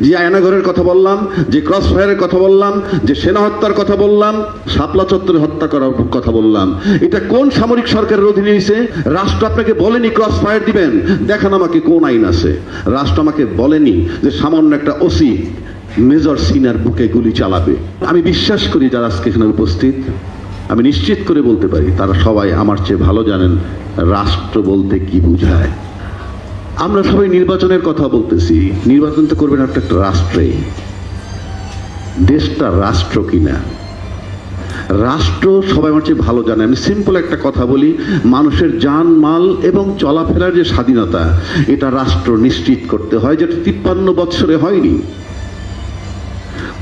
যে আয়নাঘরের কথা বললাম, যে ক্রস ফায়ারের কথা বললাম, যে সেনা হত্যার কথা বললাম, শাপলা চত্বরে হত্যা করার কথা বললাম, এটা কোন সামরিক সরকারের অধীনে হয়েছে? রাষ্ট্র আপনাকে বলেনি ক্রস ফায়ার দিবেন, দেখান আমাকে কোন আইন আছে। রাষ্ট্র আমাকে বলেনি যে সামান্য একটা ওসি মেজর সিনার বুকে গুলি চালাবে। আমি বিশ্বাস করি যারা আজকে এখানে উপস্থিত, আমি নিশ্চিত করে বলতে পারি তারা সবাই আমার চেয়ে ভালো জানেন রাষ্ট্র বলতে কি বোঝায়। আমরা সবাই নির্বাচনের কথা বলতেছি, নির্বাচন তো করবেন একটা রাষ্ট্রে। দেশটা রাষ্ট্র কিনা, রাষ্ট্র সবাই আমার চেয়ে ভালো জানে। আমি সিম্পল একটা কথা বলি, মানুষের জান মাল এবং চলাফেরার যে স্বাধীনতা, এটা রাষ্ট্র নিশ্চিত করতে হয়, যেটা 53 বৎসরে হয়নি।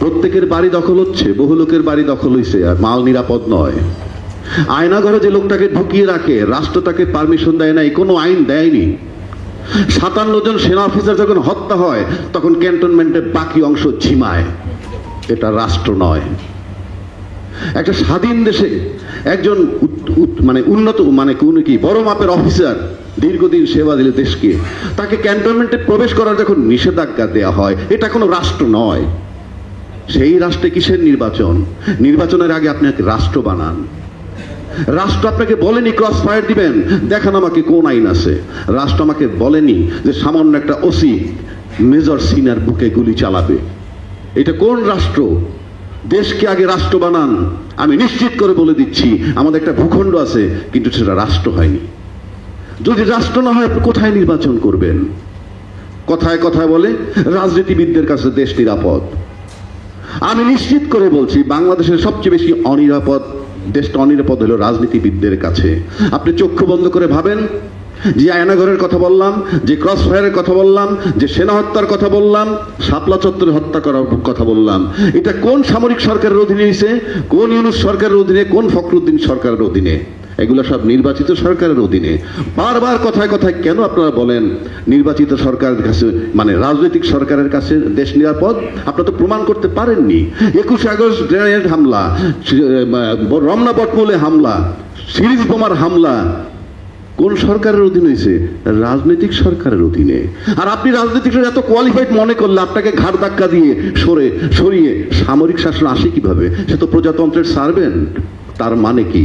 প্রত্যেকের বাড়ি দখল হচ্ছে, বহু লোকের বাড়ি দখল হয়েছে, আর মাল নিরাপদ নয়। আয়নাঘরে যে লোকটাকে ঢুকিয়ে রাখে, রাষ্ট্র তাকে পারমিশন দেয় নাই, কোনো আইন দেয়নি। 57 জন সেনা অফিসার যখন হত্যা হয়, তখন ক্যান্টনমেন্টের বাকি অংশ ঝিমায়। এটা রাষ্ট্র নয়। একটা স্বাধীন দেশে একজন উন্নত কোন কি বড় মাপের অফিসার দীর্ঘদিন সেবা দিলে দেশকে, তাকে ক্যান্টনমেন্টে প্রবেশ করার যখন নিষেধাজ্ঞা দেওয়া হয়, এটা কোনো রাষ্ট্র নয়। সেই রাষ্ট্রে কিসের নির্বাচন? নির্বাচনের আগে আপনি এক রাষ্ট্র বানান। রাষ্ট্র আপনাকে বলেনি ক্রস ফায়ার দিবেন, দেখান আমাকে কোন আইন আছে। রাষ্ট্র আমাকে বলেনি যে সামান্য একটা ওসি মেজর সিনার বুকে গুলি চালাবে। এটা কোন রাষ্ট্র? দেশকে আগে রাষ্ট্র বানান। আমি নিশ্চিত করে বলে দিচ্ছি, আমাদের একটা ভূখণ্ড আছে, কিন্তু সেটা রাষ্ট্র হয়নি। যদি রাষ্ট্র না হয় কোথায় নির্বাচন করবেন? কথায় কথায় বলে রাজনীতিবিদদের কাছে দেশ নিরাপদ। আমি নিশ্চিত করে বলছি, বাংলাদেশের সবচেয়ে বেশি অনিরাপদ, দেশটা অনিরাপদ হলো রাজনীতিবিদদের কাছে। আপনি চক্ষু বন্ধ করে ভাবেন, যে আয়নাঘরের কথা বললাম, যে ক্রস ফায়ারের কথা বললাম, যে সেনা হত্যার কথা বললাম, শাপলা চত্বরে হত্যা করার কথা বললাম, এটা কোন সামরিক সরকারের অধীনে হয়েছে? কোন ইউনূস সরকারের অধীনে? কোন ফখরুদ্দিন সরকারের অধীনে? এগুলো সব নির্বাচিত সরকারের অধীনে। বারবার কথায় কথায় কেন আপনারা বলেন নির্বাচিত সরকারের কাছে, রাজনৈতিক সরকারের কাছে দেশ নিরাপদ? আপনারা তো প্রমাণ করতে পারেননি। 21 আগস্ট গ্রেনেড হামলা, রমনা বটমূলে হামলা, সিরিজ বোমার হামলা কোন সরকারের অধীনে হয়েছে? রাজনৈতিক সরকারের অধীনে। আর আপনি রাজনৈতিক এত কোয়ালিফাইড মনে করলে আপনাকে ঘাড় ধাক্কা দিয়ে সরিয়ে সামরিক শাসন আসে কিভাবে? সে তো প্রজাতন্ত্রের সার্ভেন্ট। তার মানে কি?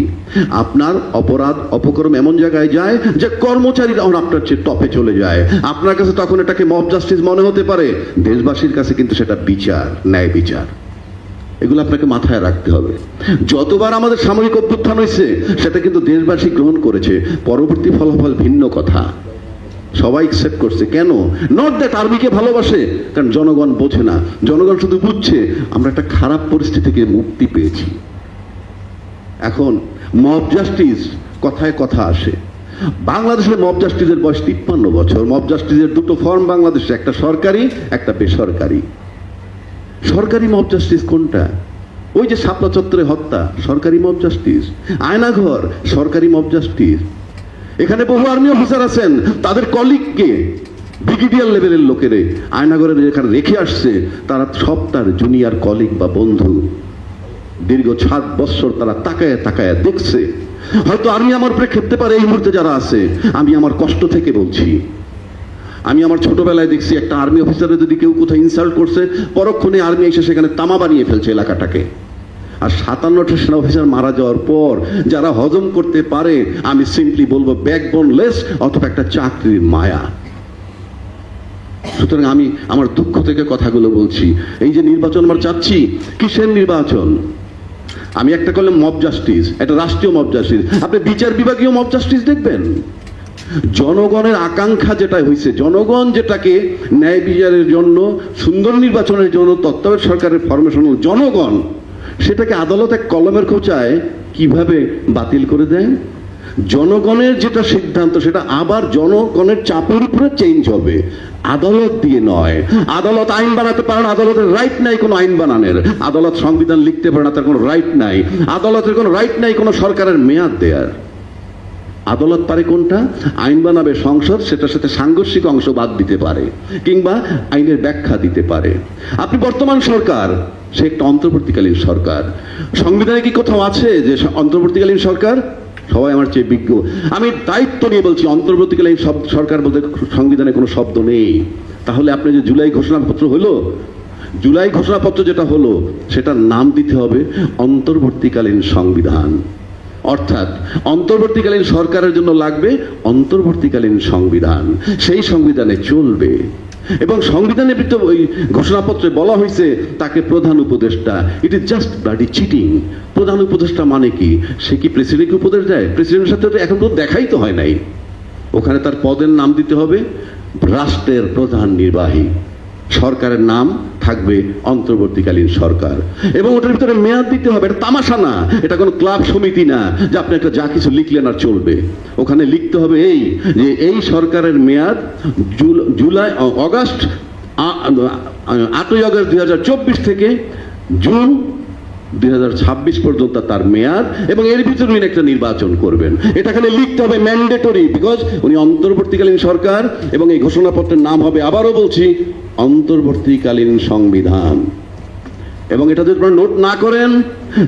আপনার অপরাধ অপকর্ম এমন জায়গায় যায় যে কর্মচারীরা আপনার চেয়ে টপে চলে যায়। আপনার কাছে তখন এটাকে মব জাস্টিস মনে হতে পারে, দেশবাসীর কাছে কিন্তু সেটা বিচার, ন্যায় বিচার। এগুলো আপনাকে মাথায় রাখতে হবে। যতবার আমাদের সামরিক অভ্যুত্থান হয়েছে, সেটা কিন্তু দেশবাসী গ্রহণ করেছে। পরবর্তী ফলাফল ভিন্ন কথা, সবাই অ্যাকসেপ্ট করছে। কেন? নট দ্যাট আর্মিকে ভালোবাসে, কারণ জনগণ বোঝে না। জনগণ শুধু বুঝছে আমরা একটা খারাপ পরিস্থিতি থেকে মুক্তি পেয়েছি। এখন মব জাস্টিস কথায় কথা আসে। বাংলাদেশের মব জাস্টিসের বয়স 53 বছর। মব জাস্টিসের দুটো ফর্ম বাংলাদেশে, একটা সরকারি, একটা বেসরকারি। সরকারি মব জাস্টিস কোনটা? ওই যে শাপলা চত্বরে হত্যা, সরকারি মব জাস্টিস। আয়নাঘর, সরকারি মব জাস্টিস। এখানে বহু আর্মি অফিসার আছেন, তাদের কলিগকে, ব্রিগেডিয়ার লেভেলের লোকেরে আয়নাঘরে যেখানে রেখে আসছে, তারা সব তার জুনিয়র কলিগ বা বন্ধু। দীর্ঘ 7 বৎসর তারা তাকায় তাকায় দেখছে। হয়তো আর্মি আমার উপরে খেপতে পারে এই মুহূর্তে যারা আছে, আমি আমার কষ্ট থেকে বলছি। আমি আমার ছোটবেলায় দেখছি একটা আর্মি অফিসারের যদি কেউ কোথাও ইনসাল্ট করছে, পরক্ষণে আর্মি এসে সেখানে তামা বানিয়ে ফেলছে এলাকাটাকে। আর 57টা সেনা অফিসার মারা যাওয়ার পর যারা হজম করতে পারে, আমি সিম্পলি বলবো ব্যাকবোনলেস, অথবা একটা চাকরির মায়া। সুতরাং আমি আমার দুঃখ থেকে কথাগুলো বলছি। এই যে নির্বাচন আমরা চাচ্ছি, কিসের নির্বাচন? আমি একটা করলাম মব জাস্টিস, একটা রাষ্ট্রীয় মব জাস্টিস। আপনি বিচার বিভাগীয় মব জাস্টিস দেখবেন। জনগণের আকাঙ্ক্ষা যেটা হয়েছে, জনগণ যেটাকে ন্যায় বিচারের জন্য, সুন্দর নির্বাচনের জন্য তত্ত্বাবধায়ক সরকারের ফরমেশন, জনগণ সেটাকে আদালত এক কলমের খোঁচায় কিভাবে বাতিল করে দেয়। জনগণের যেটা সিদ্ধান্ত, সেটা আবার জনগণের চাপের উপরে চেঞ্জ হবে, আদালত দিয়ে নয়। আদালত আইন বানাতে পারে না, আদালতের রাইট নাই কোনো আইন বানানোর। আদালত সংবিধান লিখতে পারে না, তার কোনো রাইট নাই। আদালতের কোনো রাইট নাই কোনো সরকারের মেয়াদ দেয়ার। আদালত পারে কোনটা? আইন বানাবে সংসদ, সেটার সাথে সাংঘর্ষিক অংশ বাদ দিতে পারে, কিংবা আইনের ব্যাখ্যা দিতে পারে। আপনি বর্তমান সরকার, সে একটা অন্তর্বর্তীকালীন সরকার। সংবিধানে কি কোথাও আছে যে অন্তর্বর্তীকালীন সরকার? সবাই আমার চেয়ে বিজ্ঞ। আমি দায়িত্ব নিয়ে বলছি, অন্তর্বর্তীকালীন সরকার বলতে সংবিধানে কোনো শব্দ নেই। তাহলে আপনি যে জুলাই ঘোষণাপত্র হলো, জুলাই ঘোষণাপত্র যেটা হলো সেটার নাম দিতে হবে অন্তর্বর্তীকালীন সংবিধান। অর্থাৎ অন্তর্বর্তীকালীন সরকারের জন্য লাগবে অন্তর্বর্তীকালীন সংবিধান, সেই সংবিধানে চলবে। এবং সংবিধানের ভিতরে ওই ঘোষণাপত্রে বলা হয়েছে তাকে প্রধান উপদেষ্টা। It is just bloody cheating. প্রধান উপদেষ্টা মানে কি? সে কি প্রেসিডেন্টকে উপদেশ দেয়? প্রেসিডেন্টের সাথে তো এখন তো দেখাই তো হয় নাই। ওখানে তার পদের নাম দিতে হবে রাষ্ট্রের প্রধান নির্বাহী, সরকারের নাম থাকবে অন্তর্বর্তীকালীন সরকার, এবং ওটার ভিতরে মেয়াদ দিতে হবে। এটা তামাশা না, এটা কোনো ক্লাব সমিতি না যে আপনি একটা যা কিছু লিখলেন আর চলবে। ওখানে লিখতে হবে এই যে এই সরকারের মেয়াদ আগস্ট 8ই আগস্ট 2024 থেকে জুন 2026 পর্যন্ত তার মেয়াদ, এবং এর ভিতরে উনি একটা নির্বাচন করবেন। এটা এখানে লিখতে হবে ম্যান্ডেটরি, বিকজ উনি অন্তর্বর্তীকালীন সরকার, এবং এই ঘোষণাপত্রের নাম হবে, আবারও বলছি, অন্তর্বর্তীকালীন সংবিধান। এবং এটা যদি আপনারা নোট না করেন,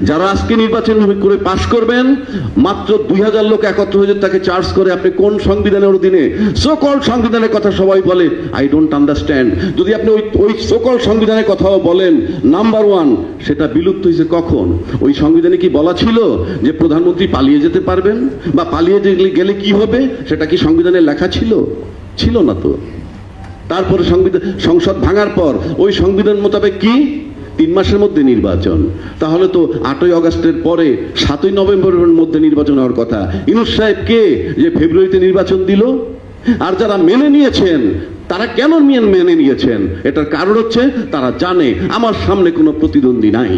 যারা আজকে নির্বাচন করে পাশ করবেন, মাত্র 2000 লোক একত্র হয়ে তাকে চার্জ করে আপনি কোন সংবিধানের অধীনে, সোকল সংবিধানের কথা সবাই বলে, আই ডোন্ট আন্ডারস্ট্যান্ড। যদি আপনি ওই সোকল সংবিধানের কথাও বলেন, নাম্বার 1 সেটা বিলুপ্ত হয়েছে কখন? ওই সংবিধানে কি বলা ছিল যে প্রধানমন্ত্রী পালিয়ে যেতে পারবেন, বা পালিয়ে গেলে কি হবে? সেটা কি সংবিধানে লেখা ছিল? ছিল না তো। তারপরে সংসদ ভাঙার পর ওই সংবিধান মোতাবেক কি 3 মাসের মধ্যে নির্বাচন। তাহলে তো 8ই আগস্টের পরে 7ই নভেম্বরের মধ্যে নির্বাচন হওয়ার কথা। ইউনূস সাহেব কে যে ফেব্রুয়ারিতে নির্বাচন দিল? আর যারা মেনে নিয়েছেন তারা কেন মেনে নিয়েছেন? এটার কারণ হচ্ছে তারা জানে আমার সামনে কোনো প্রতিদ্বন্দ্বী নাই,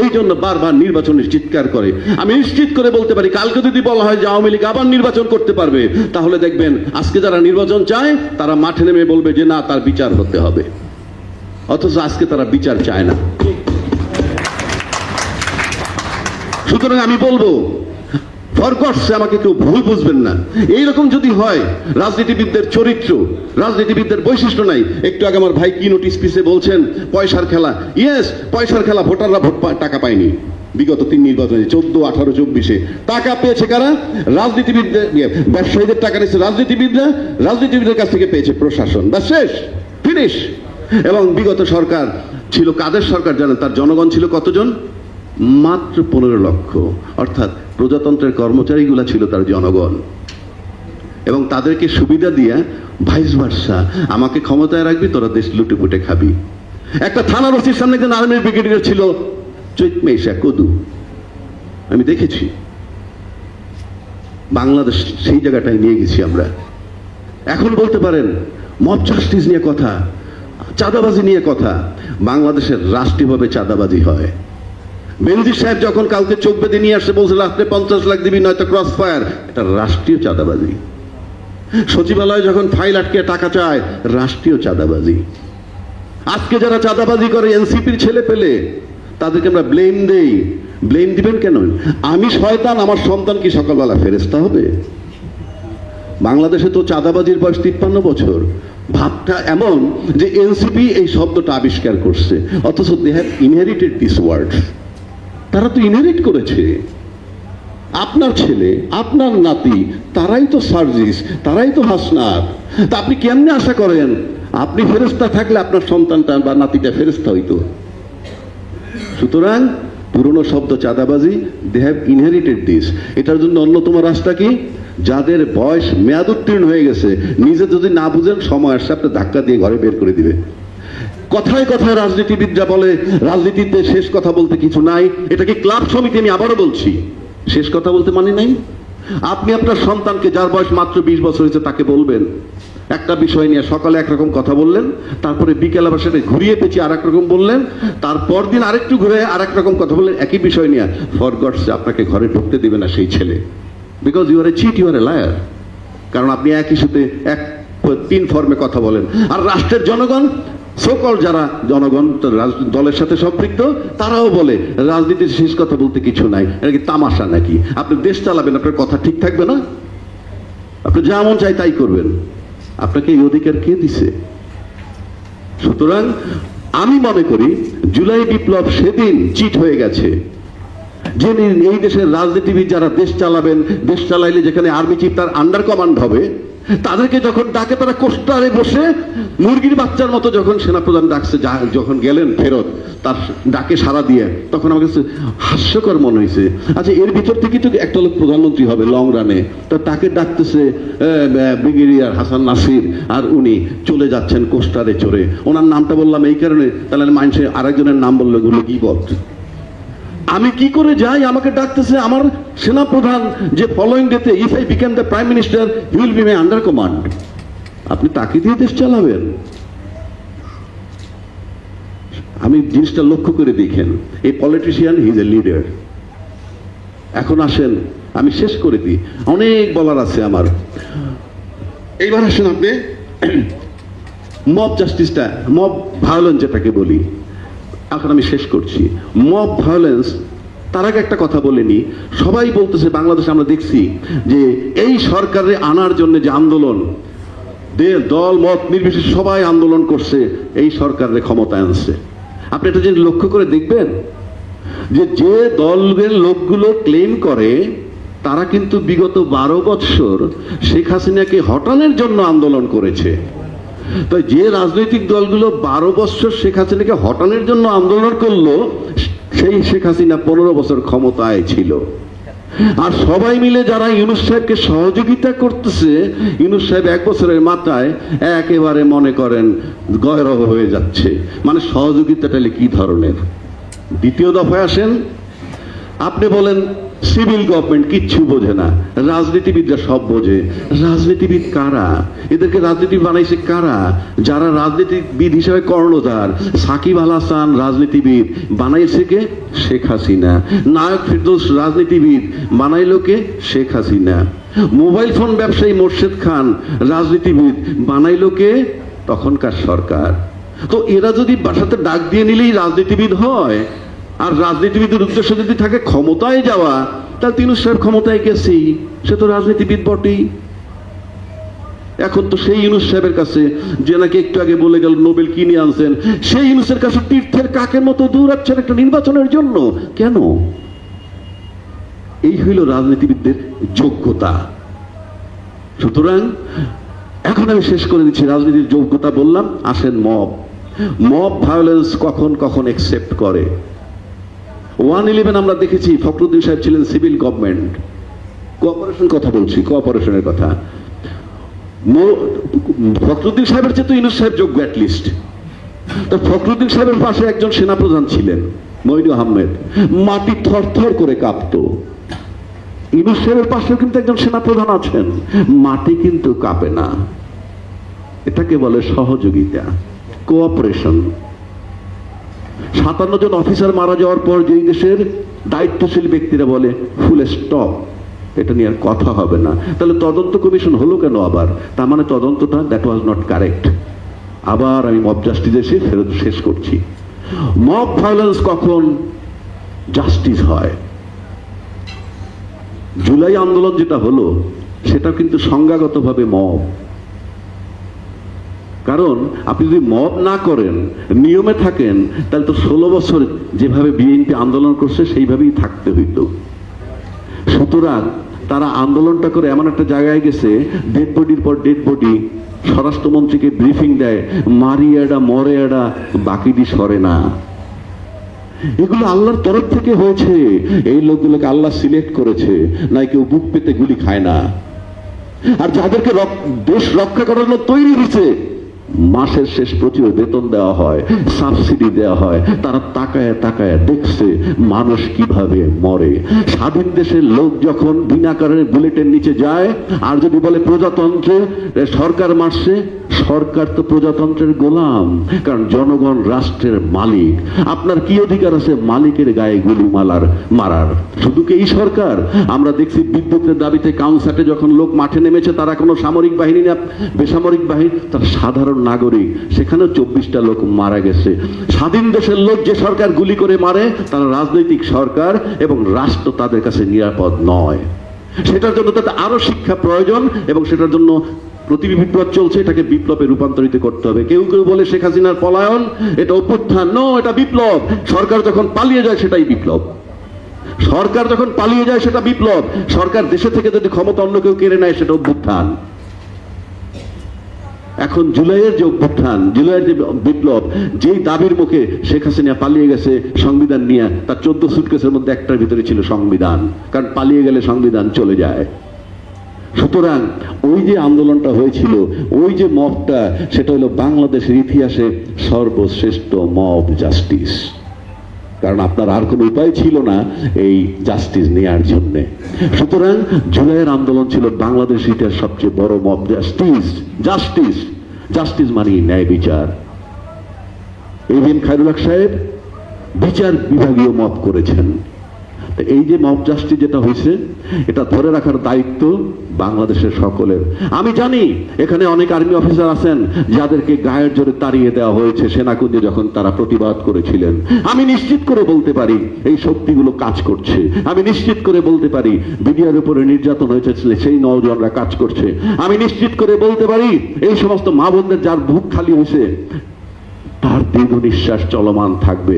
এই জন্য বারবার নির্বাচনের চিৎকার করে। আমি নিশ্চিত করে বলতে পারি, কালকে যদি বলা হয় যে আওয়ামী লীগ আবার নির্বাচন করতে পারবে, তাহলে দেখবেন আজকে যারা নির্বাচন চায় তারা মাঠে নেমে বলবে যে না, তার বিচার হতে হবে। অথচ আজকে তারা বিচার চায় না। সুতরাং আমি বলবো, ফরগটসে আমাকে কেউ ভুল বুঝবেন না। এইরকম যদি হয়, রাজনীতিবিদদের চরিত্র, রাজনীতিবিদদের বৈশিষ্ট্য নাই। একটু আগে আমার ভাই কি নোটিশ পিসে বলছেন পয়সার খেলা। ইয়েস, পয়সার খেলা। ভোটাররা টাকা পায়নি বিগত 3 নির্বাচনে, 14, 18, 24-এ। টাকা পেয়েছে কারা? রাজনীতিবিদদের, ব্যবসায়ীদের টাকা নিচ্ছে রাজনীতিবিদরা, রাজনীতিবিদদের কাছ থেকে পেয়েছে প্রশাসন। বা শেষ, ফিনিশ। এবং বিগত সরকার ছিল কাদের সরকার জানেন? তার জনগণ ছিল কতজন? মাত্র 15 লক্ষ। অর্থাৎ প্রজাতন্ত্রের কর্মচারীগুলা ছিল তার জনগণ, এবং তাদেরকে সুবিধা দিয়া ভাইস ভার্সা, আমাকে ক্ষমতায় রাখবি, তোরা দেশ লুটে পুটে খাবি। একটা থানার ওসির সামনে একজন আর্মির ব্রিগেডিয়ার ছিল, চৈতমেশা কদু, আমি দেখেছি। বাংলাদেশ সেই জায়গাটায় নিয়ে গেছি আমরা। এখন বলতে পারেন মব জাস্টিস নিয়ে কথা, চাঁদাবাজি নিয়ে কথা। বাংলাদেশের রাষ্ট্রীয়ভাবে চাঁদাবাজি হয়। বেনজির সাহেব যখন কাউকে চোখ বেঁধে নিয়ে আসছে, বলছিল আপনি 50 লাখ দিবি নয়তো ক্রস ফায়ার, এটা রাষ্ট্রীয় চাঁদাবাজি। সচিবালয়ে যখন ফাইল আটকে টাকা চায়, রাষ্ট্রীয় চাঁদাবাজি। আজকে যারা চাঁদাবাজি করে এনসিপির ছেলে পেলে, তাদেরকে আমরা ব্লেম দেই। ব্লেম দিবেন কেন? আমি শয়তান, আমার সন্তান কি সকালবেলা ফেরেশতা হবে? বাংলাদেশে তো চাঁদাবাজির বয়স 53 বছর। ভাবটা এমন যে এনসিপি এই শব্দটা আবিষ্কার করছে, অথচ they have inherited this word. তারা তো ইনহেরিট করেছে। আপনার ছেলে, আপনার নাতি, তারাই তো সার্জিস, তারাই তো হাসনাত। তা আপনি কেমনে আশা করেন আপনি ফেরেশতা থাকলে আপনার সন্তানটা বা নাতিটা ফেরেশতা হইতো? সুতরাং পুরনো শব্দ চাঁদাবাজি, দে হ্যাভ ইনহেরিটেড দিস। এটার জন্য অন্যতম রাস্তা কি? যাদের বয়স মেয়াদ উত্তীর্ণ হয়ে গেছে, নিজে যদি না বুঝেন, সময় আসছে আপনি ধাক্কা দিয়ে ঘরে বের করে দিবে। কথায় কথায় রাজনীতিবিদরা বলে রাজনীতিতে শেষ কথা বলতে কিছু নাই। এটা কি ক্লাব সমিতি? আমি আবারও বলছি, শেষ কথা বলতে মানে নাই। আপনি আপনার সন্তানকে, যার বয়স মাত্র 20 বছর হয়েছে, তাকে বলবেন একটা বিষয় নিয়ে, সকালে একরকম কথা বললেন, তারপরে বিকেল আবার সেটা ঘুরিয়ে পেঁচিয়ে আর এক রকম বললেন, তারপর দিন আরেকটু ঘুরে আর এক রকম কথা বললেন একই বিষয় নিয়ে। ফর গডস, আপনাকে ঘরে ঢুকতে দিবে না সেই ছেলে, because you are a cheat, you are a liar. কারণ আপনি এক ইস্যুতে 3 ফর্মে কথা বলেন। আর রাষ্ট্রের জনগণ, সকল যারা জনগণ দলের সাথে সম্পৃক্ত, তারাও বলে রাজনীতির শেষ কথা বলতে কিছু নাই। এটা কি তামাশা নাকি? আপনি দেশ চালাবেন, আপনার কথা ঠিক থাকবে না? আপনি যা মন চাই তাই করবেন। আপনাকে এই অধিকার কে দিছে? সুতরাং আমি মনে করি জুলাই বিপ্লব সেদিন চিট হয়ে গেছে। যে এই দেশের রাজনীতিবিদ যারা দেশ চালাবেন, দেশ চালাইলে যেখানে আর্মি চিফ তার আন্ডার কমান্ড হবে, তাদেরকে যখন ডাকে তারা কোস্টারে বসে মুরগির বাচ্চার মতো যখন সেনাপ্রধান ডাকছে, যখন গেলেন ফেরত তার ডাকে সাড়া দিয়ে, তখন আমার কাছে হাস্যকর মনে হয়েছে। আচ্ছা, এর ভিতর থেকে তো একটা লোক প্রধানমন্ত্রী হবে লং রানে, তো তাকে ডাকতেছে ব্রিগেডিয়ার হাসান নাসির, আর উনি চলে যাচ্ছেন কোস্টারে চড়ে। ওনার নামটা বললাম এই কারণে, তাহলে মানুষে আরেকজনের নাম বললো এগুলো কি বল। আমি কি করে যাই, আমাকে ডাকতেছে আমার সেনাপ্রধান, যে ফলোইং ডেতে if I became the prime minister he will be my under command. আপনি তাকে দিয়ে দেশ চালাবেন? আমি জিনিসটা লক্ষ্য করে দেখেন, এই politician he is a leader. এখন আসেন আমি শেষ করে দিই, অনেক বলার আছে আমার। এইবার আসেন আপনি মব জাস্টিসটা, মব ভায়োলেন্স যেটাকে বলি, এখন আমি শেষ করছি। মব ভায়োলেন্স, তার আগে একটা কথা বলেনি, সবাই বলতেছে বাংলাদেশে আমরা দেখছি যে এই সরকারে আনার জন্য যে আন্দোলন, দল মত নির্বিশেষে সবাই আন্দোলন করছে, এই সরকারের ক্ষমতায় আনছে। আপনি এটা যদি লক্ষ্য করে দেখবেন যে যে দলের লোকগুলো ক্লেম করে তারা কিন্তু বিগত 12 বৎসর শেখ হাসিনাকে হটানোর জন্য আন্দোলন করেছে। তো যে রাজনৈতিক দলগুলো 12 বছর শেখ হাসিনাকে হটানোর জন্য আন্দোলন করলো, সেই শেখ হাসিনা 15 বছর ক্ষমতায় ছিল। আর সবাই মিলে যারা ইউনূস সাহেবকে সহযোগিতা করতেছে, ইউনূস সাহেব 1 বছরের মাথায় একেবারে মনে করেন গয়রহ হয়ে যাচ্ছে। মানে সহযোগিতাটা কি ধরনের? দ্বিতীয় দফায় আসেন, আপনি বলেন সিভিল গভর্নমেন্ট কিচ্ছু বোঝে না, রাজনীতিবিদরা সব বোঝে। রাজনীতিবিদ কারা? এদেরকে রাজনীতি বানাইছে কারা? যারা রাজনীতিবিদ হিসেবে কর্ণধার। সাকিব আল হাসান রাজনীতিবিদ, বানাইছে কে? শেখ হাসিনা। নায়ক ফিরদৌস রাজনীতিবিদ, বানাইলো কে? শেখ হাসিনা। মোবাইল ফোন ব্যবসায়ী মোর্শেদ খান রাজনীতিবিদ, বানাইলো কে? তখনকার সরকার। তো এরা যদি বাসাতে ডাক দিয়ে নিলেই রাজনীতিবিদ হয়, আর রাজনীতিবিদের উদ্দেশ্য যদি থাকে ক্ষমতায় যাওয়া, তাহলে ইউনূস সাহেব ক্ষমতায় গেছেই, সে তো রাজনীতিবিদ বটেই। এখন তো সেই ইউনূস সাহেবের কাছে, যে নাকি একটু আগে বলে গেল নোবেল কিনে আনছেন, সেই ইউনূসের কাছে তীর্থের কাকের মতো দৌড়াচ্ছেন একটা নির্বাচনের জন্য। কেন? এই হইল রাজনীতিবিদদের যোগ্যতা। সুতরাং এখন আমি শেষ করে দিচ্ছি, রাজনীতির যোগ্যতা বললাম। আসেন মব ভায়োলেন্স কখন কখন একসেপ্ট করে। 111 আমরা দেখেছি, ফখরুদ্দিন সাহেব ছিলেন সিভিল গভর্নমেন্ট, কোঅপারেশন কথা বলছি, কোঅপারেশনের কথা। ফখরুদ্দিন সাহেবের চেয়ে তো ইউনূস সাহেব যোগ্য অ্যাটলিস্ট। তো ফখরুদ্দিন সাহেবের পাশে একজন সেনাপ্রধান ছিলেন মঈনু আহমেদ, মাটি থরথর করে কাঁপত। ইউনূস সাহেবের পাশেও কিন্তু একজন সেনাপ্রধান আছেন, মাটি কিন্তু কাঁপে না। এটাকে বলে সহযোগিতা, কোঅপারেশন। 57 জন অফিসার মারা যাওয়ার পর যেই দেশের দায়িত্বশীল ব্যক্তিরা বলে ফুল স্টপ, এটা নিয়ে আর কথা হবে না, তাহলে তদন্ত কমিশন হলো কেন আবার? তার মানে তদন্তটা দ্যাট ওয়াজ নট কারেক্ট। আবার আমি মব জাস্টিসে ফেরত শেষ করছি। মব ভায়োলেন্স কখন জাস্টিস হয়? জুলাই আন্দোলন যেটা হলো সেটা কিন্তু সংজ্ঞাগতভাবে মব। কারণ আপনি যদি মব না করেন, নিয়মে থাকেন, তাহলে তো 16 বছর যেভাবে বিএনপি আন্দোলন করছে সেইভাবেই থাকতে হইত। সুতরাং তারা আন্দোলনটা করে এমন একটা জায়গায় গেছে, ডেড বডির পর ডেড বডি, স্বরাষ্ট্রমন্ত্রীকে ব্রিফিং দেয়, মারিয়াডা মরেয়াডা বাকিটি সরে না। এগুলো আল্লাহর তরফ থেকে হয়েছে। এই লোকগুলোকে আল্লাহ সিলেক্ট করেছে, নাই কেউ বুক পেতে গুলি খায় না। আর যাদেরকে দেশ রক্ষা করার জন্য তৈরি হয়েছে, মাসের শেষ প্রচুর বেতন দেওয়া হয়, সাবসিডি দেওয়া হয়, তারা তাকায় তাকায় দেখছে মানুষ কিভাবে মরে। স্বাধীন দেশের লোক যখন বিনা কারণে বুলেটের নিচে যায়, আর যদি বলে প্রজাতন্ত্রে সরকার মারছে, সরকার তো প্রজাতন্ত্রের গোলাম, কারণ জনগণ রাষ্ট্রের মালিক। আপনার কি অধিকার আছে মালিকের গায়ে গুলি মারার? শুধু কি এই সরকার? আমরা দেখছি বিদ্যুতের দাবিতে কাউন্সাটে যখন লোক মাঠে নেমেছে, তারা কোনো সামরিক বাহিনী না, বেসামরিক বাহিনী, তার সাধারণ নাগরিক, সেখানেও 24টা লোক মারা গেছে। স্বাধীন দেশের লোক যে সরকার গুলি করে মারে, তারা রাজনৈতিক সরকার এবং রাষ্ট্র তাদের কাছে নিরাপদ নয়। সেটার জন্য তাদের আরো শিক্ষা প্রয়োজন, এবং সেটার জন্য প্রতিবিপ্লব চলছে, এটাকে বিপ্লবে রূপান্তরিত করতে হবে। কেউ কেউ বলে শেখ হাসিনার পলায়ন এটা অভ্যুত্থান, নো, এটা বিপ্লব। সরকার যখন পালিয়ে যায় সেটাই বিপ্লব। সরকার যখন পালিয়ে যায় সেটা বিপ্লব। সরকার দেশে থেকে যদি ক্ষমতা অন্য কেউ কেড়ে নেয় সেটা অভ্যুত্থান। এখন জুলাইয়ের যে অভ্যুত্থান, জুলাইয়ের যে বিপ্লব, যেই দাবির মুখে শেখ হাসিনা পালিয়ে গেছে সংবিধান নিয়ে, তার 14 সুটকেসের মধ্যে একটার ভিতরে ছিল সংবিধান, কারণ পালিয়ে গেলে সংবিধান চলে যায়। সুতরাং ওই যে আন্দোলনটা হয়েছিল, ওই যে মবটা, সেটা হলো বাংলাদেশের ইতিহাসে সর্বশ্রেষ্ঠ মব জাস্টিস। কারণ আপনার আর কোনো উপায় ছিল না এই জাস্টিস নেয়ার জন্য। সুতরাং জুলাইয়ের আন্দোলন ছিল বাংলাদেশ ইতিহাস সবচেয়ে বড় মব জাস্টিস। জাস্টিস, জাস্টিস মানে ন্যায় বিচার। এভিএম খায়রুল হক সাহেব বিচার বিভাগীয় মব করেছেন। এই যে মব জাস্টিস যেটা হয়েছে, এটা ধরে রাখার দায়িত্ব বাংলাদেশের সকলের। আমি জানি এখানে অনেক আর্মি অফিসার আছেন যাদেরকে গায়ের জোরে তাড়িয়ে দেওয়া হয়েছে সেনাকুঞ্জে যখন তারা প্রতিবাদ করেছিলেন। আমি নিশ্চিত করে বলতে পারি এই শক্তিগুলো কাজ করছে। আমি নিশ্চিত করে বলতে পারি বিডিআর উপরে নির্যাতন হয়েছে সেই নওজওয়ানরা কাজ করছে। আমি নিশ্চিত করে বলতে পারি এই সমস্ত মা বোনদের যার বুক খালি হয়েছে তার দীর্ঘ নিঃশ্বাস চলমান থাকবে।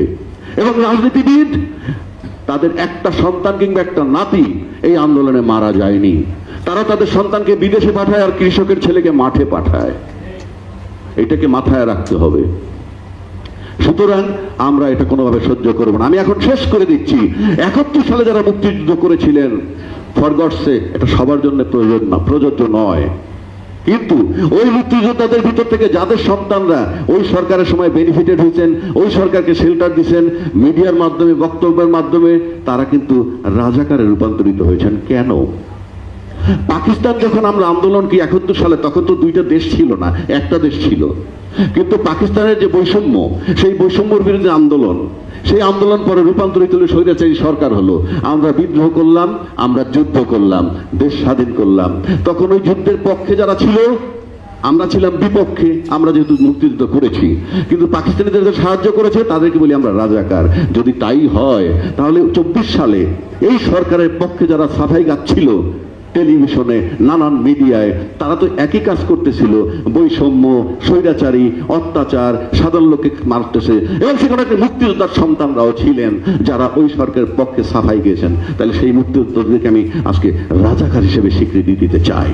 এবং রাজনীতিবিদ তাদের একটা সন্তান কিংবা একটা নাতি এই আন্দোলনে মারা যায়নি। তারা তাদের সন্তানকে বিদেশে পাঠায় আর কৃষকের ছেলেকে মাঠে পাঠায়। এটাকে মাথায় রাখতে হবে। সুতরাং আমরা এটা কোনোভাবে সহ্য করব না। আমি এখন শেষ করে দিচ্ছি, 71 সালে যারা মুক্তিযুদ্ধ করেছিলেন, ফর গডস সেক, এটা সবার জন্য প্রযোজ্য নয়। কিন্তু ওই মুক্তিযোদ্ধাদের ভিতর থেকে যাদের সন্তানরা ওই সরকারের সময় বেনিফিটেড হয়েছেন, ওই সরকারকে শেল্টার দিচ্ছেন, মিডিয়ার মাধ্যমে, বক্তব্যের মাধ্যমে, তারা কিন্তু রাজাকারে রূপান্তরিত হয়েছেন। কেন? পাকিস্তান যখন আমরা আন্দোলন কি 71 সালে, তখন তো দুইটা দেশ ছিল না, একটা দেশ ছিল। কিন্তু পাকিস্তানের যে বৈষম্য, সেই বৈষম্যের বিরুদ্ধে আন্দোলন, সেই আন্দোলন পরে রূপান্তরিত হলে স্বৈরাচারী সরকার হলো। আমরা বিদ্রোহ করলাম, আমরা যুদ্ধ করলাম, দেশ স্বাধীন করলাম। তখন ওই যুদ্ধের পক্ষে যারা ছিল, আমরা ছিলাম বিপক্ষে, আমরা যেহেতু মুক্তিযুদ্ধ করেছি। কিন্তু পাকিস্তানিদের সাহায্য করেছে, তাদেরকে বলি আমরা রাজাকার। যদি তাই হয় তাহলে 24 সালে এই সরকারের পক্ষে যারা সাফাই গাচ্ছিল টেলিভিশনে, নানান মিডিয়ায়, তারা তো একই কাজ করতেছিল। বৈষম্য, স্বৈরাচারী, অত্যাচার, সাধারণ লোককে মারতেছে। এবং সেখানে একটা মুক্তিযোদ্ধার সন্তানরাও ছিলেন যারা ওই সরকারের পক্ষে সাফাই গিয়েছেন। তাহলে সেই মুক্তিযোদ্ধাদেরকে আমি আজকে রাজাকার হিসেবে স্বীকৃতি দিতে চাই।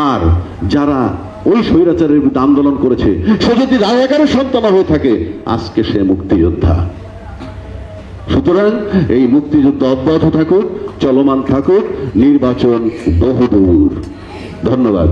আর যারা ওই স্বৈরাচারের বিরুদ্ধে আন্দোলন করেছে, সে যদি রাজাকারের সন্তান হয়ে থাকে, আজকে সে মুক্তিযোদ্ধা। সুতরাং এই মুক্তিযুদ্ধ অব্যাহত থাকুক, চলমান থাকুক, নির্বাচন বহুদূর। ধন্যবাদ।